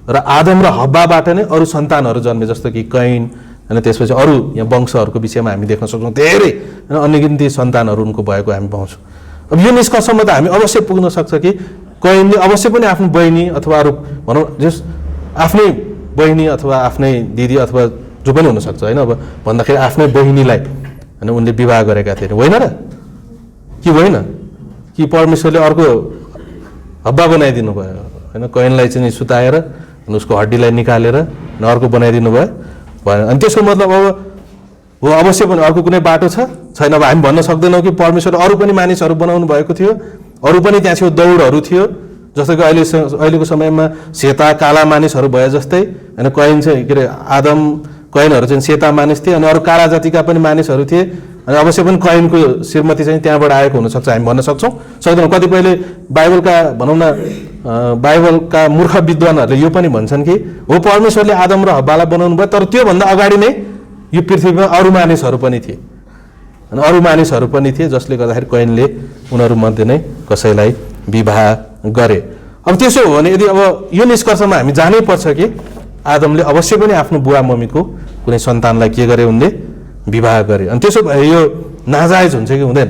र आदम र हब्बाबाट नै अरू सन्तानहरू जन्मे, जस्तो कि कैन। अनि त्यसपछि अरू यहाँ वंशहरूको विषयमा हामी देख्न सक्छौँ धेरै अनगिन्ती सन्तानहरू उनको भएको हामी पाउँछौँ। अब यो निष्कर्षमा त हामी अवश्य पुग्न सक्छ कि कैनले अवश्य पनि आफ्नो बहिनी अथवा अरू भनौँ जस आफ्नै बहिनी अथवा आफ्नै दिदी अथवा जो पनि हुनसक्छ होइन, अब भन्दाखेरि आफ्नै बहिनीलाई होइन उनले विवाह गरेका थिए होइन र? कि होइन? कि परमेश्वरले अर्को हब्बा बनाइदिनु भयो होइन? कैनलाई चाहिँ सुताएर अनि उसको हड्डीलाई निकालेर अर्को बनाइदिनु भयो भनेर। अनि त्यसको मतलब अब हो अवश्य पनि अर्को कुनै बाटो छैन। अब हामी भन्न सक्दैनौँ कि परमेश्वरले अरू पनि मानिसहरू बनाउनु भएको थियो, अरू पनि त्यहाँ छेउ दौडहरू थियो, जस्तो कि अहिलेको समयमा सेता काला मानिसहरू भए जस्तै होइन। कैन चाहिँ के अरे कैनहरू चाहिँ सेता मानिस थिए, अनि अरू काला जातिका पनि मानिसहरू थिए। अनि अवश्य पनि कैनको श्रीमती चाहिँ त्यहाँबाट आएको हुनसक्छ, हामी भन्न सक्दैनौँ। कतिपयले बाइबलका भनौँ न बाइबलका मूर्ख विद्वानहरूले यो पनि भन्छन् कि हो परमेश्वरले आदम र हब्बालाई बनाउनु भयो, तर त्योभन्दा अगाडि नै यो पृथ्वीमा अरू मानिसहरू पनि थिए। अनि अरू मानिसहरू पनि थिए जसले गर्दाखेरि कैनले उनीहरू मध्ये नै कसैलाई विवाह गरे। अब त्यसो हो भने यदि अब यो निष्कर्षमा हामी जानै पर्छ कि आदमले अवश्य पनि आफ्नो बुवा मम्मीको कुनै सन्तानलाई के गरे? उनले विवाह गरे। अनि त्यसो भए यो नाजायज हुन्छ कि हुँदैन?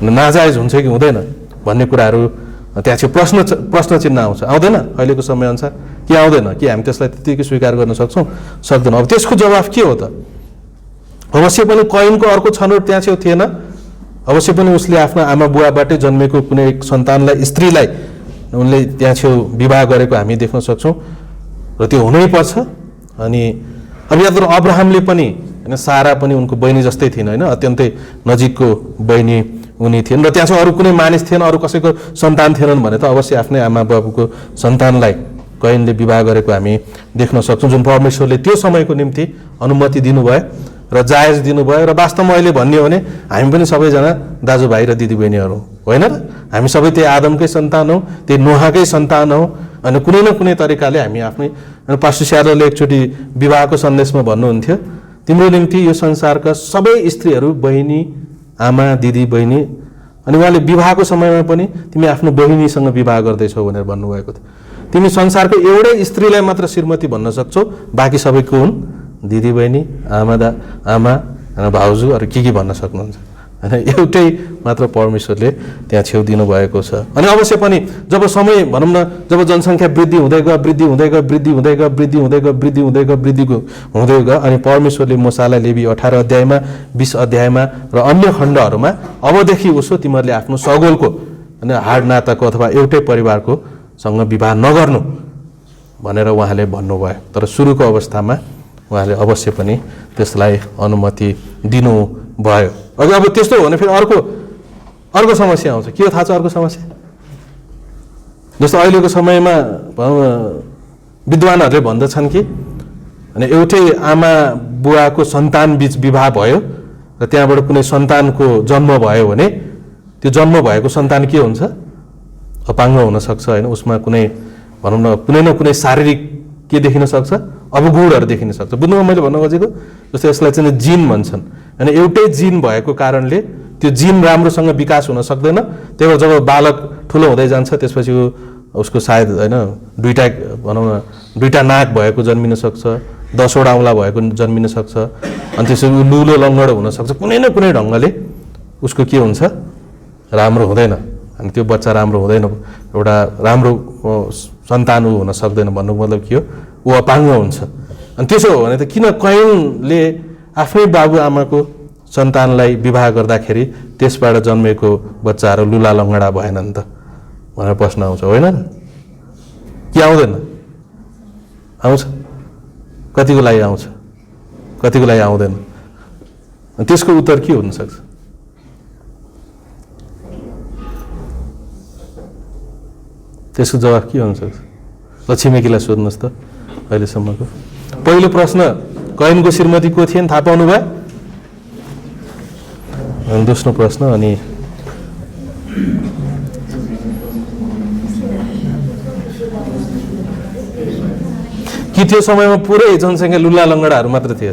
नाजायज हुन्छ कि हुँदैन भन्ने कुराहरू त्यहाँ चाहिँ प्रश्न चिन्ह आउँदैन अहिलेको समयअनुसार कि आउँदैन? कि हामी त्यसलाई त्यतिकै स्वीकार गर्न सक्छौँ? सक्दैनौँ। अब त्यसको जवाफ के हो त? अवश्य पनि कैनको अर्को छनौट त्यहाँ छेउ थिएन। अवश्य पनि उसले आफ्नो आमा बुवाबाटै जन्मेको कुनै एक सन्तानलाई, स्त्रीलाई उनले त्यहाँ छेउ विवाह गरेको हामी देख्न सक्छौँ र त्यो हुनै पर्छ। अनि अब याद गरौँ अब्राहमले पनि होइन, सारा पनि उनको बहिनी जस्तै थिइन् होइन, अत्यन्तै नजिकको बहिनी उनी थिइन्। र त्यहाँ चाहिँ अरू कुनै मानिस थिएन, अरू कसैको सन्तान थिएनन् भने त अवश्य आफ्नै आमा बाबुको सन्तानलाई कैनले विवाह गरेको हामी देख्न सक्छौँ, जुन परमेश्वरले त्यो समयको निम्ति अनुमति दिनुभयो र जायज दिनुभयो। र वास्तवमा अहिले भन्ने हो भने हामी पनि सबैजना दाजुभाइ र दिदीबहिनीहरू होइन र? हामी सबै त्यही आदमकै सन्तान हौँ, त्यही नोहाकै सन्तान हौँ। अनि कुनै न कुनै तरिकाले हामी आफ्नै पास्टर स्यारोले एकचोटि विवाहको सन्देशमा भन्नुहुन्थ्यो, तिम्रो निम्ति यो संसारका सबै स्त्रीहरू बहिनी, आमा, दिदी, बहिनी। अनि उहाँले विवाहको समयमा पनि तिमी आफ्नो बहिनीसँग विवाह गर्दैछौ भनेर भन्नुभएको थियो। तिमी संसारको एउटै स्त्रीलाई मात्र श्रीमती भन्न सक्छौ, बाँकी सबैको हुन् दिदी बहिनी, आमा भाउजू अरू के भन्न सक्नुहुन्छ हैन, एउटै मात्र परमेश्वरले त्यहाँ छेउ दिनुभएको छ। अनि अवश्य पनि जब समय भनौँ न, जब जनसङ्ख्या वृद्धि हुँदै गयो, वृद्धि हुँदै गयो, वृद्धि हुँदै गयो, वृद्धि हुँदै गयो, वृद्धि हुँदै गयो, वृद्धि हुँदै गयो, अनि परमेश्वरले मूसालाई लेवी 18 अध्यायमा 20 अध्यायमा र अन्य खण्डहरूमा अबदेखि उसो तिमीहरूले आफ्नो सगोलको होइन हाड नाताको अथवा एउटै परिवारको सँग विवाह नगर्नु भनेर उहाँले भन्नुभयो। तर सुरुको अवस्थामा उहाँले अवश्य पनि त्यसलाई अनुमति दिनुभयो। अब त्यस्तो हो भने फेरि अर्को समस्या आउँछ। के हो थाहा छ अर्को समस्या? जस्तो अहिलेको समयमा विद्वानहरूले भन्दछन् कि अनि एउटै आमा बुवाको सन्तान बीच विवाह भयो र त्यहाँबाट कुनै सन्तानको जन्म भयो भने त्यो जन्म भएको सन्तान के हुन्छ? अपाङ्ग हुनसक्छ होइन, उसमा कुनै भनौँ न कुनै शारीरिक के देखिन सक्छ? अवगुणहरू देखिन सक्छ। बुझ्नुमा मैले भन्न खोजेको जस्तो यसलाई चाहिँ जिन भन्छन् होइन। एउटै जिन भएको कारणले त्यो जिन राम्रोसँग विकास हुन सक्दैन। त्यही भएर जब बालक ठुलो हुँदै जान्छ त्यसपछि उसको सायद होइन दुईटा नाक भएको जन्मिन सक्छ, 10वटा औँला भएको जन्मिन सक्छ, अनि त्यसपछि लुलो लङ्गडो हुनसक्छ। कुनै न कुनै ढङ्गले उसको के हुन्छ? राम्रो हुँदैन, अनि त्यो बच्चा राम्रो हुँदैन, एउटा राम्रो सन्तान हुन सक्दैन। भन्नुको मतलब के हो? ऊ अपाङ्ग हुन्छ। अनि त्यसो हो भने त किन कैनले आफ्नै बाबुआमाको सन्तानलाई विवाह गर्दाखेरि त्यसबाट जन्मेको बच्चाहरू लुला लङ्गडा भएनन् त भनेर प्रश्न आउँछ, होइन र? के आउँदैन? आउँछ। कतिको लागि आउँछ, कतिको लागि आउँदैन? त्यसको उत्तर के हुनसक्छ? त्यसको जवाफ के हुनसक्छ? ल छिमेकीलाई सोध्नुहोस् त। अहिलेसम्मको पहिलो प्रश्न, कैनको श्रीमती को थिएन थाहा पाउनु भयो? दोस्रो प्रश्न, अनि कि त्यो समयमा पुरै जनसङ्ख्या लुला लङ्गडाहरू मात्र थियो?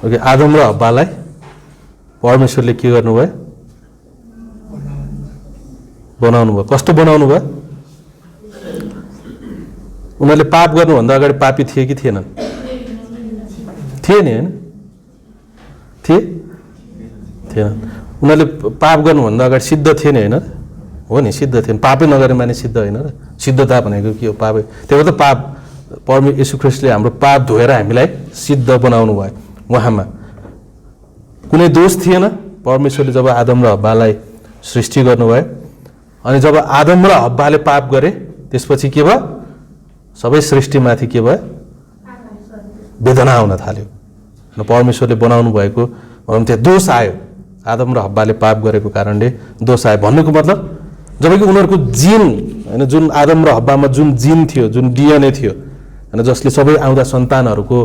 ओके, आदम र हव्वालाई परमेश्वरले के गर्नुभयो? बनाउनु भयो। कस्तो बनाउनु भयो? उनीहरूले पाप गर्नुभन्दा अगाडि पापी थिए कि थिएनन्? थिए नि, होइन? थिएन। उनीहरूले पाप गर्नुभन्दा अगाडि सिद्ध थिए नि, होइन? हो नि, सिद्ध थिएन। पापै नगरे माने सिद्ध होइन र? सिद्धता भनेको के हो? पापै। त्यही भएर त पाप यीशु ख्रीष्टले हाम्रो पाप धोएर हामीलाई सिद्ध बनाउनु भयो। उहाँमा कुनै दोष थिएन। परमेश्वरले जब आदम र हव्वालाई सृष्टि गर्नुभयो, अनि जब आदम र हव्वाले पाप गरे त्यसपछि के भयो? सबै सृष्टिमाथि के भयो? वेदना आउन थाल्यो। र परमेश्वरले बनाउनु भएको भनौँ त्यहाँ दोष आयो। आदम र हव्वाले पाप गरेको कारणले दोष आयो। भन्नुको मतलब जबकि उनीहरूको जिन होइन, जुन आदम र हव्वामा जुन जिन थियो, जुन डिएनए थियो होइन, जसले सबै आउँदा सन्तानहरूको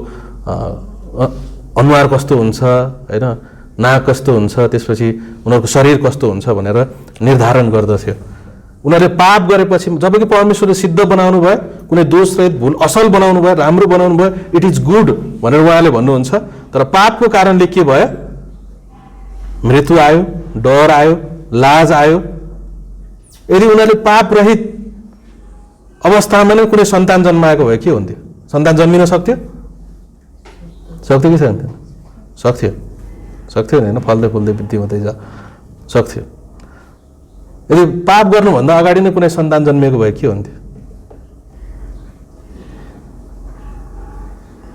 अनुहार कस्तो हुन्छ होइन, नाक कस्तो हुन्छ, त्यसपछि उनीहरूको शरीर कस्तो हुन्छ भनेर निर्धारण गर्दथ्यो। उनीहरूले पाप गरेपछि जबकि परमेश्वरले सिद्ध बनाउनु भयो, कुनै दोषरहित भुल असल बनाउनु भयो, राम्रो बनाउनु भयो, इट इज गुड भनेर उहाँले भन्नुहुन्छ। तर पापको कारणले के भयो? मृत्यु आयो, डर आयो, लाज आयो। यदि उनीहरूले पाप रहित अवस्थामा नै कुनै सन्तान जन्माएको भए के हुन्थ्यो? सन्तान जन्मिन सक्थ्यो? सक्थ्यो कि सक्थ्यो? सक्थ्यो नि, होइन? फल्दै फुल्दै वृद्धि हुँदै सक्थ्यो। यदि पाप गर्नुभन्दा अगाडि नै कुनै सन्तान जन्मिएको भए के हुन्थ्यो?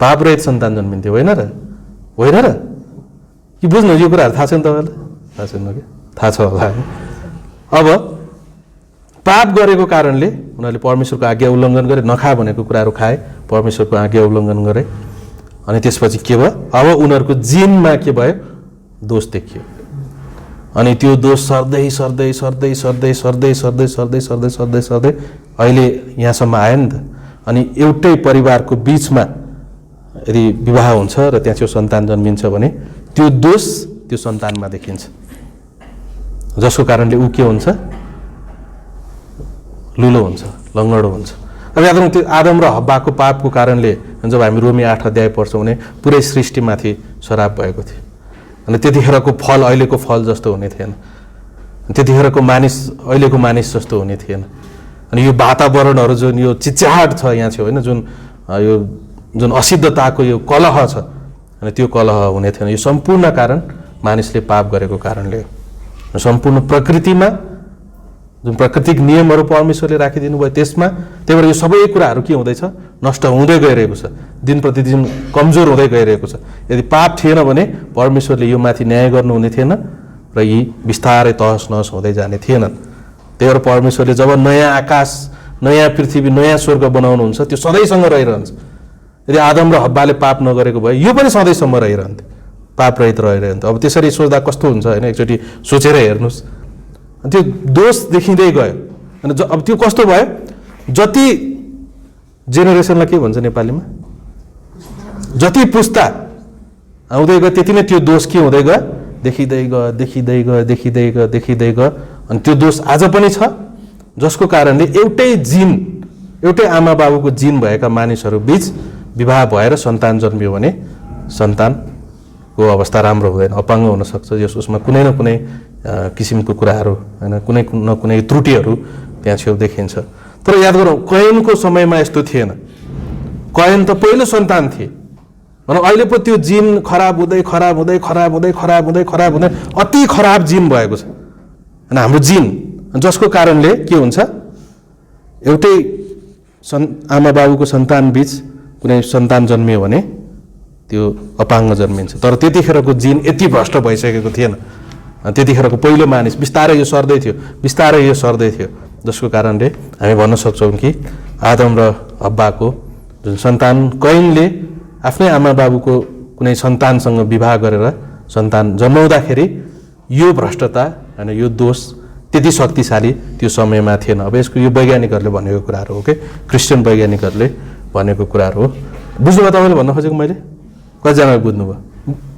पाप रहित सन्तान जन्मिन्थ्यो, होइन र? होइन र? कि बुझ्नु, यो कुराहरू थाहा छैन तपाईँलाई? थाहा छैन कि? थाहा छ होला। अब पाप गरेको कारणले उनीहरूले परमेश्वरको आज्ञा उल्लङ्घन गरे, नखा भनेको कुराहरू खाए, परमेश्वरको आज्ञा उल्लङ्घन गरे, अनि त्यसपछि के भयो? अब उनीहरूको जिनमा के भयो? दोष देखियो। अनि त्यो दोष सर्दै सर्दै सर्दै सर्दै सर्दै सर्दै सर्दै सर्दै सर्दै सर्दै अहिले यहाँसम्म आयो नि त। अनि एउटै परिवारको बिचमा यदि विवाह हुन्छ र त्यहाँ त्यो सन्तान जन्मिन्छ भने त्यो दोष त्यो सन्तानमा देखिन्छ। जसको कारणले ऊ के हुन्छ, लुलो हुन्छ, लङ्गडो हुन्छ। अब याद राख्नु, त्यो आदम र हब्बाको पापको कारणले जब हामी रोमी 8 अध्याय पढ्छौँ भने पुरै सृष्टिमाथि श्राप भएको थियो। अनि त्यतिखेरको फल अहिलेको फल जस्तो हुने थिएन, त्यतिखेरको मानिस अहिलेको मानिस जस्तो हुने थिएन। अनि यो वातावरणहरू जुन यो चिच्याहाट छ यहाँ छ होइन, जुन असिद्धताको यो कलह छ, अनि त्यो कलह हुने थिएन। यो सम्पूर्ण कारण मानिसले पाप गरेको कारणले हो। सम्पूर्ण प्रकृतिमा जुन प्राकृतिक नियमहरू परमेश्वरले राखिदिनु भयो त्यसमा, त्यही भएर यो सबै कुराहरू के हुँदैछ, नष्ट हुँदै गइरहेको छ, दिन प्रतिदिन कमजोर हुँदै गइरहेको छ। यदि पाप थिएन भने परमेश्वरले यो माथि न्याय गर्नुहुने थिएन र यी बिस्तारै तहस नहस हुँदै जाने थिएनन्। त्यही भएर परमेश्वरले जब नयाँ आकाश, नयाँ पृथ्वी, नयाँ स्वर्ग बनाउनुहुन्छ त्यो सधैँसँग रहिरहन्छ। यदि आदम र हब्बाले पाप नगरेको भए यो पनि सधैँसम्म रहिरहन्थ्यो, पाप रहित रहिरहन्थ्यो। अब त्यसरी सोच्दा कस्तो हुन्छ होइन, एकचोटि सोचेर हेर्नुहोस्, त्यो दोष देखिँदै गयो। अनि अब त्यो कस्तो भयो, जति जेनेरेसनलाई के भन्छ नेपालीमा, जति पुस्ता आउँदै गयो त्यति नै त्यो दोष के हुँदै गयो, देखिँदै गयो देखिँदै गयो देखिँदै गयो देखिँदै गयो। अनि त्यो दोष आज पनि छ, जसको कारणले एउटै जिन, एउटै आमा बाबुको जिन भएका मानिसहरू बीच विवाह भएर सन्तान जन्मियो भने सन्तानको अवस्था राम्रो हुँदैन, अपाङ्ग हुनसक्छ। उसमा कुनै न कुनै किसिमको कुराहरू होइन, कुनै न कुनै त्रुटिहरू त्यहाँ छेउ देखिन्छ। तर याद गरौँ, कैनको समयमा यस्तो थिएन। कैन त पहिलो सन्तान थिए, भनौँ अहिले पो त्यो जिन खराब हुँदै खराब हुँदै खराब हुँदै खराब हुँदै खराब हुँदै अति खराब जिन भएको छ। अनि हाम्रो जिन, जसको कारणले के हुन्छ, एउटै आमा बाबुको सन्तान बीच कुनै सन्तान जन्मियो भने त्यो अपाङ्ग जन्मिन्छ। तर त्यतिखेरको जिन यति भ्रष्ट भइसकेको थिएन। त्यतिखेरको पहिलो मानिस बिस्तारै यो सर्दै थियो, बिस्तारै यो सर्दै थियो, जसको कारणले हामी भन्न सक्छौँ कि आदम र हब्बाको जुन सन्तान, कैनले आफ्नै आमा बाबुको कुनै सन्तानसँग विवाह गरेर सन्तान जन्माउँदाखेरि यो भ्रष्टता होइन, यो दोष त्यति शक्तिशाली त्यो समयमा थिएन। अब यसको यो वैज्ञानिकहरूले भनेको कुराहरू हो कि क्रिस्चियन वैज्ञानिकहरूले भनेको कुराहरू हो। बुझ्नुभयो तपाईँले भन्न खोजेको मैले? कतिजनाले बुझ्नुभयो?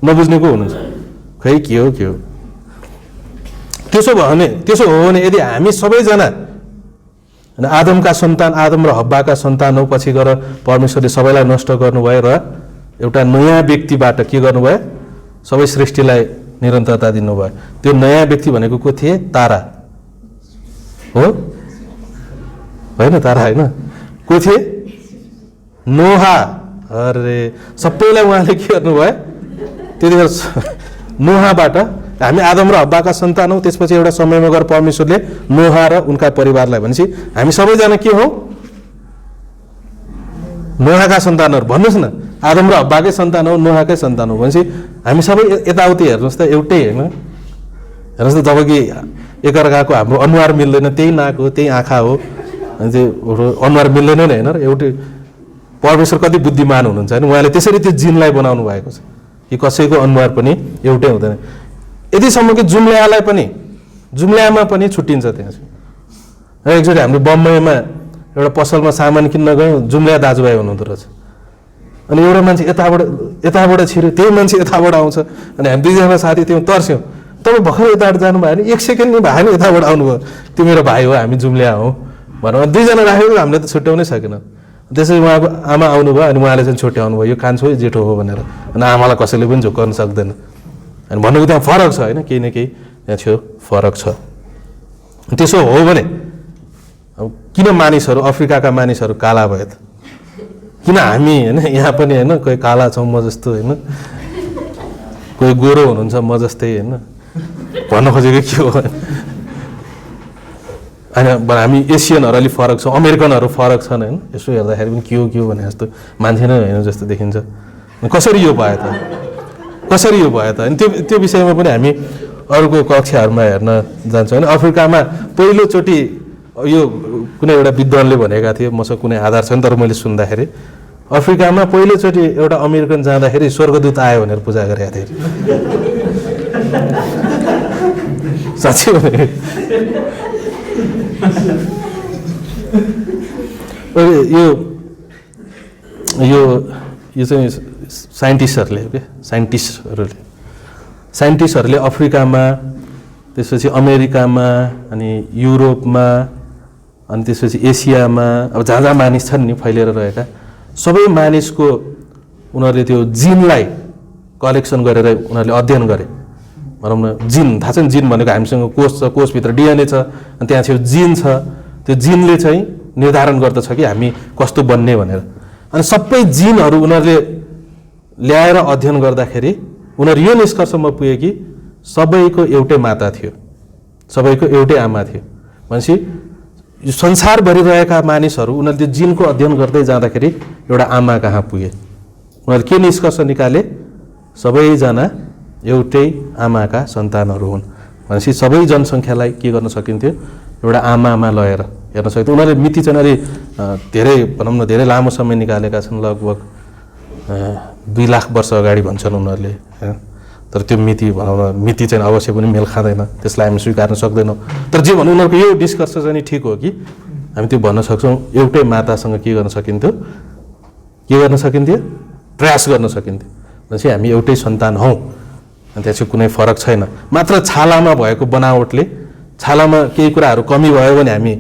नबुझ्नेको हुनुहुन्छ? खै के हो के हो? त्यसो हो भने यदि हामी सबैजना आदमका सन्तान, आदम र हब्बाका सन्तान हो, पछि गएर परमेश्वरले सबैलाई नष्ट गर्नुभयो र एउटा नयाँ व्यक्तिबाट के गर्नुभयो, सबै सृष्टिलाई निरन्तरता दिनुभयो। त्यो नयाँ व्यक्ति भनेको को थिए? तारा हो होइन? तारा होइन, को थिए? नोहा। अरे सबैलाई उहाँले के गर्नुभयो, त्यतिखेर नोहाबाट हामी आदम र हब्बाका सन्तान हौ। त्यसपछि एउटा समयमा गएर परमेश्वरले नोहा र उनका परिवारलाई भनेपछि हामी सबैजना के हौ? नोहाका सन्तानहरू। भन्नुहोस् न, आदम र हब्बाकै सन्तान हौ, नोहाकै सन्तान हो भनेपछि हामी सबै यताउति हेर्नुहोस् त, एउटै होइन? हेर्नुहोस् त, जब कि एकअर्काको हाम्रो अनुहार मिल्दैन, त्यही नाक हो, त्यही आँखा हो, अनि त्यो अनुहार मिल्दैन नि होइन? र एउटै परमेश्वर कति बुद्धिमान हुनुहुन्छ होइन, उहाँले त्यसरी त्यो जिनलाई बनाउनु भएको छ कि कसैको अनुहार पनि एउटै हुँदैन। यतिसम्म कि जुम्ल्यामा पनि छुट्टिन्छ त्यहाँ। एकचोटि हाम्रो बम्बईमा एउटा पसलमा सामान किन्न गयौँ, जुम्ल्या दाजुभाइ हुनुहुँदो रहेछ। अनि एउटा मान्छे यताबाट छिर्यो, त्यही मान्छे यताबाट आउँछ। अनि हामी दुईजना साथी त्यहाँ तर्स्यौँ, तपाईँ भर्खर यताबाट जानुभयो भने 1 सेकेन्ड नि भएन यताबाट आउनुभयो, त्यो मेरो भाइ हो, हामी जुम्ल्या हौँ भनेर दुईजना राखेको, हामीले त छुट्याउनै सकेन। त्यसरी उहाँको आमा आउनुभयो, अनि उहाँले चाहिँ छुट्याउनु भयो, यो कान्छो जेठो हो भनेर। अनि आमालाई कसैले पनि झुक्काउन सक्दैन। अनि भन्नुको त्यहाँ फरक छ होइन, केही न केही त्यहाँ छेउ फरक छ। त्यसो हो भने अब किन मानिसहरू, अफ्रिकाका मानिसहरू काला भयो त? किन हामी होइन यहाँ पनि होइन, कोही काला छौँ म जस्तो होइन, कोही गोरो हुनुहुन्छ म जस्तै होइन, भन्न खोजेको के हो? होइन, हामी एसियनहरू अलिक फरक छौँ, अमेरिकनहरू फरक छन् होइन, यसो हेर्दाखेरि पनि के हो भने जस्तो मान्छे नै होइन जस्तो देखिन्छ। कसरी यो भयो त? कसरी यो भयो त? अनि त्यो विषयमा पनि हामी अरूको कक्षाहरूमा हेर्न जान्छौँ होइन। अफ्रिकामा पहिलोचोटि यो कुनै एउटा विद्वानले भनेका थिए, मसँग कुनै आधार छैन तर मैले सुन्दाखेरि, अफ्रिकामा पहिलोचोटि एउटा अमेरिकन जाँदाखेरि स्वर्गदूत आयो भनेर पूजा गरेका थिए। साँच्चै भने यो चाहिँ साइन्टिस्टहरूले अफ्रिकामा त्यसपछि अमेरिकामा अनि युरोपमा अनि त्यसपछि एसियामा अब जहाँ जहाँ मानिस छन् नि फैलिएर रहेका सबै मानिसको उनीहरूले त्यो जिनलाई कलेक्सन गरेर उनीहरूले अध्ययन गरे भनौँ न जिन थाहा छ नि जिन भनेको हामीसँग कोष छ कोषभित्र डिएनए छ अनि त्यहाँ छेउ जिन छ त्यो जिनले चाहिँ निर्धारण गर्दछ कि हामी कस्तो बन्ने भनेर अनि सबै जिनहरू उनीहरूले ल्याएर अध्ययन गर्दाखेरि उनीहरू यो निष्कर्षमा पुगे कि सबैको एउटै माता थियो सबैको एउटै आमा थियो भनेपछि यो संसारभरि रहेका मानिसहरू उनीहरूले त्यो जिनको अध्ययन गर्दै जाँदाखेरि एउटा आमा कहाँ पुगे उनीहरूले के निष्कर्ष निकाले सबैजना एउटै आमाका सन्तानहरू हुन् भनेपछि सबै जनसङ्ख्यालाई के गर्न सकिन्थ्यो एउटा आमामा लगेर हेर्न सकिन्थ्यो उनीहरूले मिति चाहिँ अलि धेरै भनौँ न धेरै लामो समय निकालेका छन् लगभग 2 लाख वर्ष अगाडि भन्छन् उनीहरूले तर त्यो मिति भनौँ न मिति चाहिँ अवश्य पनि मेल खाँदैन त्यसलाई हामी स्वीकार्न सक्दैनौँ तर जे भन्नु उनीहरूको यो निष्कर्ष चाहिँ ठिक हो कि हामी त्यो भन्न सक्छौँ एउटै मातासँग के गर्न सकिन्थ्यो प्रयास गर्न सकिन्थ्यो भनेपछि हामी एउटै सन्तान हौँ अनि त्यसको कुनै फरक छैन मात्र छालामा भएको बनावटले छालामा केही कुराहरू कमी भयो भने हामी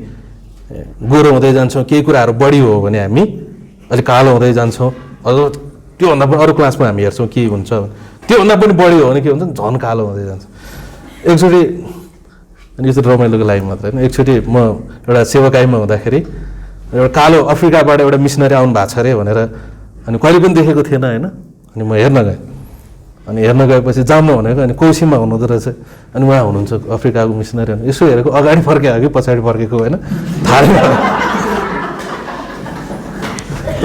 गोरो हुँदै जान्छौँ केही कुराहरू बढी हो भने हामी अलिक कालो हुँदै जान्छौँ अझ त्योभन्दा पनि अरू क्लासमा हामी हेर्छौँ के हुन्छ त्योभन्दा पनि बढी हो भने के हुन्छ झन् कालो हुँदै जान्छ एकचोटि अनि यस्तो रमाइलोको लागि मात्र होइन एकचोटि म एउटा सेवाकाईमा हुँदाखेरि एउटा कालो अफ्रिकाबाट एउटा मिसनरी आउनु भएको छ अरे भनेर अनि कहिले पनि देखेको थिएन होइन अनि म हेर्न गएँ अनि हेर्न गएपछि जाम्मा भनेको अनि कोसीमा हुनुहुँदो रहेछ अनि उहाँ हुनुहुन्छ अफ्रिकाको मिसनरी यसो हेरेको अगाडि फर्केको कि पछाडि फर्केको होइन थाहा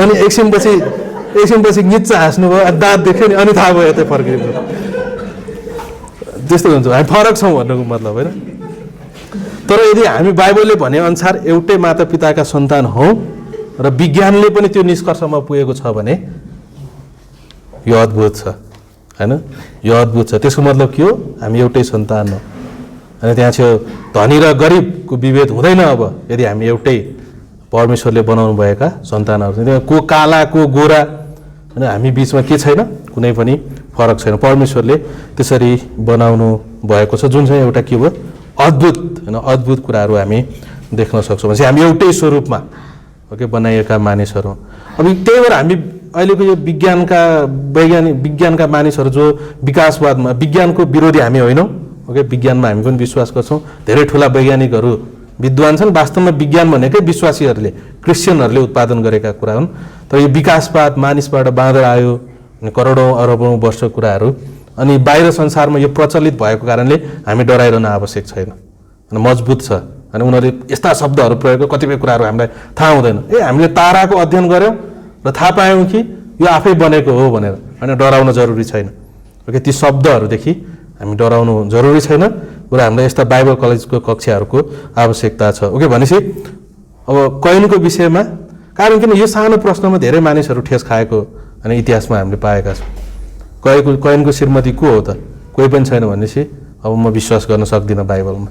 अनि एकछिनपछि निच्चा हाँस्नुभयो अनि दाँत देख्यो नि अनि थाहा भयो यतै फर्किएको त्यस्तो हुन्छ हामी फरक छौँ भन्नुको मतलब होइन तर यदि हामी बाइबलले भनेअनुसार एउटै माता पिताका सन्तान हौँ र विज्ञानले पनि त्यो निष्कर्षमा पुगेको छ भने यो अद्भुत छ हैन यो अद्भुत छ त्यसको मतलब के हो हामी एउटै सन्तान हो अनि त्यहाँ छेउ धनी र गरिबको विभेद हुँदैन अब यदि हामी एउटै परमेश्वरले बनाउनु भएका सन्तानहरू को काला को गोरा हैन हामी बीचमा के छैन कुनै पनि फरक छैन परमेश्वरले त्यसरी बनाउनु भएको छ जुन चाहिँ एउटा के हो अद्भुत हैन अद्भुत कुराहरू हामी देख्न सक्छौँ भने हामी एउटै स्वरूपमा ओके बनाइएका मानिसहरू अब त्यही भएर हामी अहिलेको यो विज्ञानका मानिसहरू जो विकासवादमा विज्ञानको विरोधी हामी होइनौँ ओके विज्ञानमा हामी पनि विश्वास गर्छौँ धेरै ठुला वैज्ञानिकहरू विद्वान छन् वास्तवमा विज्ञान भनेकै विश्वासीहरूले क्रिस्चियनहरूले उत्पादन गरेका कुरा हुन् तर यो विकासवाद मानिसबाट बाँधेर आयो अनि करोडौँ अरबौँ वर्ष कुराहरू अनि बाहिर संसारमा यो प्रचलित भएको कारणले हामी डराइरहन आवश्यक छैन अनि मजबुत छ अनि उनीहरूले यस्ता शब्दहरू प्रयोग कतिपय कुराहरू हामीलाई थाहा हुँदैन हामीले ताराको अध्ययन गऱ्यौँ र थाहा पायौँ कि यो आफै बनेको हो भनेर होइन डराउन जरुरी छैन ओके ती शब्दहरूदेखि हामी डराउनु जरुरी छैन र हामीलाई यस्ता बाइबल कलेजको कक्षाहरूको आवश्यकता छ ओके भनेपछि अब कैनको विषयमा कारण किन यो सानो प्रश्नमा धेरै मानिसहरू ठेस खाएको अनि इतिहासमा हामीले पाएका छौँ कैनको श्रीमती को हो त कोही पनि छैन भनेपछि अब म विश्वास गर्न सक्दिनँ बाइबलमा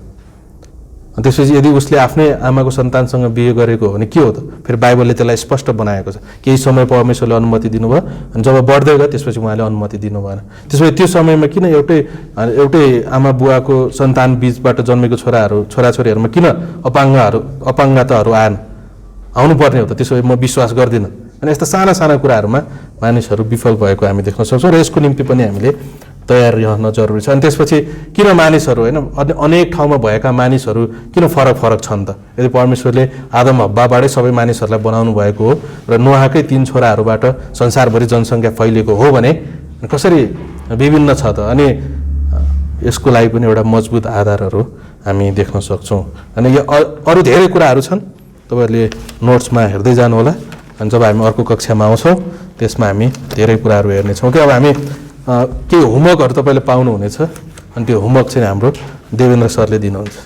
अनि त्यसपछि यदि उसले आफ्नै आमाको सन्तानसँग बिहे गरेको हो भने के हो त फेरि बाइबलले त्यसलाई स्पष्ट बनाएको छ केही समय परमेश्वरले अनुमति दिनुभयो अनि जब बढ्दै गयो त्यसपछि उहाँले अनुमति दिनु भएन त्यसपछि त्यो समयमा किन एउटै आमा बुवाको सन्तान बीचबाट जन्मेको छोराछोरीहरूमा किन अपाङ्गताहरू आउनु पर्ने हो त त्यसो म विश्वास गर्दिनँ अनि यस्ता साना साना कुराहरूमा मानिसहरू विफल भएको हामी देख्न सक्छौँ र यसको निम्ति पनि हामीले तयार रहन जरुरी छ अनि त्यसपछि किन मानिसहरू होइन अनेक ठाउँमा भएका मानिसहरू किन फरक छन् त यदि परमेश्वरले आदम हब्बाबाटै सबै मानिसहरूलाई बनाउनु भएको हो र नोहाकै 3 छोराहरूबाट संसारभरि जनसङ्ख्या फैलिएको हो भने कसरी विभिन्न छ त अनि यसको लागि पनि एउटा मजबुत आधारहरू हामी देख्न सक्छौँ अनि यो अरू धेरै कुराहरू छन् तपाईहरुले नोट्समा हेर्दै जानु होला अनि जब हामी अर्को कक्षामा आउँछौँ त्यसमा हामी धेरै कुराहरू हेर्नेछौँ कि अब हामी केही होमवर्कहरू तपाईले पाउनुहुनेछ अनि त्यो होमवर्क चाहिँ हाम्रो देवेन्द्र सरले दिनुहुन्छ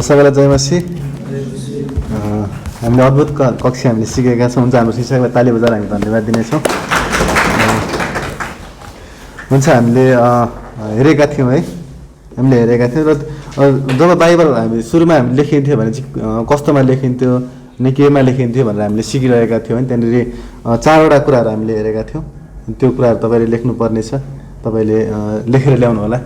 सबैलाई जय मसीह हामीले अद्भुत कक्षा हामीले सिकेका छौँ हुन्छ हाम्रो शिक्षकलाई ताली बजाएर हामी धन्यवाद दिनेछौँ हुन्छ हामीले हेरेका थियौँ है, हामीले हेरेका थियौँ र जब बाइबल हामी सुरुमा हामी लेखिन्थ्यो भने चाहिँ कस्तोमा लेखिन्थ्यो अनि केमा लेखिन्थ्यो भनेर हामीले सिकिरहेका थियौँ है। त्यहाँनिर 4वटा कुराहरू हामीले हेरेका थियौँ। त्यो कुराहरू तपाईँले लेख्नुपर्नेछ, तपाईँले लेखेर ल्याउनु होला।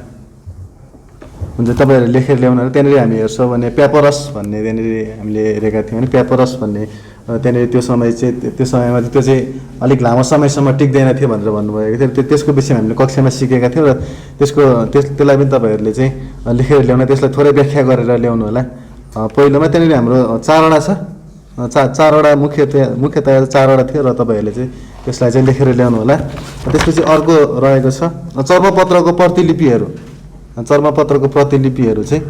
हुन्छ, तपाईँहरूले लेखेर ल्याउनु होला। त्यहाँनिर हामी हेर्छौँ भने प्यापरस भन्ने त्यहाँनिर हामीले हेरेका थियौँ होइन। प्यापरस भन्ने त्यहाँनिर त्यो समयमा चाहिँ त्यो चाहिँ अलिक लामो समयसम्म टिक्दैन थियो भनेर भन्नुभएको थियो। त्यसको विषयमा हामीले कक्षामा सिकेका थियौँ र त्यसलाई पनि तपाईँहरूले चाहिँ लेखेर ल्याउन, त्यसलाई थोरै व्याख्या गरेर ल्याउनु होला। पहिलोमा त्यहाँनिर हाम्रो 4वटा छ, 4वटा मुख्यतया 4वटा थियो र तपाईँहरूले चाहिँ त्यसलाई चाहिँ लेखेर ल्याउनु होला। त्यसपछि अर्को रहेको छ चर्मपत्रको प्रतिलिपिहरू। चर्मपत्रको प्रतिलिपिहरू चाहिँ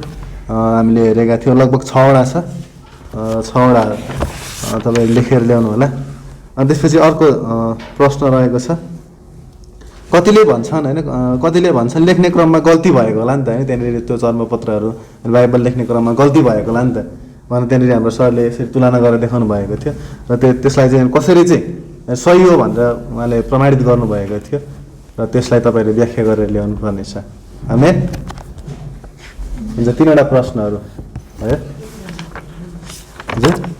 हामीले हेरेका थियौँ, लगभग 6वटा छ। 6वटा तपाईँले लेखेर ल्याउनु होला। अनि त्यसपछि अर्को प्रश्न रहेको छ, कतिले भन्छन् होइन, कतिले भन्छन् लेख्ने क्रममा गल्ती भएको होला नि त होइन। त्यहाँनिर त्यो चर्मपत्रहरू बाइबल लेख्ने क्रममा गल्ती भएको होला नि त भनेर त्यहाँनिर हाम्रो सरले यसरी तुलना गरेर देखाउनु भएको थियो र त्यसलाई चाहिँ कसरी चाहिँ सही हो भनेर उहाँले प्रमाणित गर्नुभएको थियो र त्यसलाई तपाईँले व्याख्या गरेर ल्याउनु पर्नेछ। आमेन। हुन्छ, 3वटा प्रश्नहरू भयो। हजुर।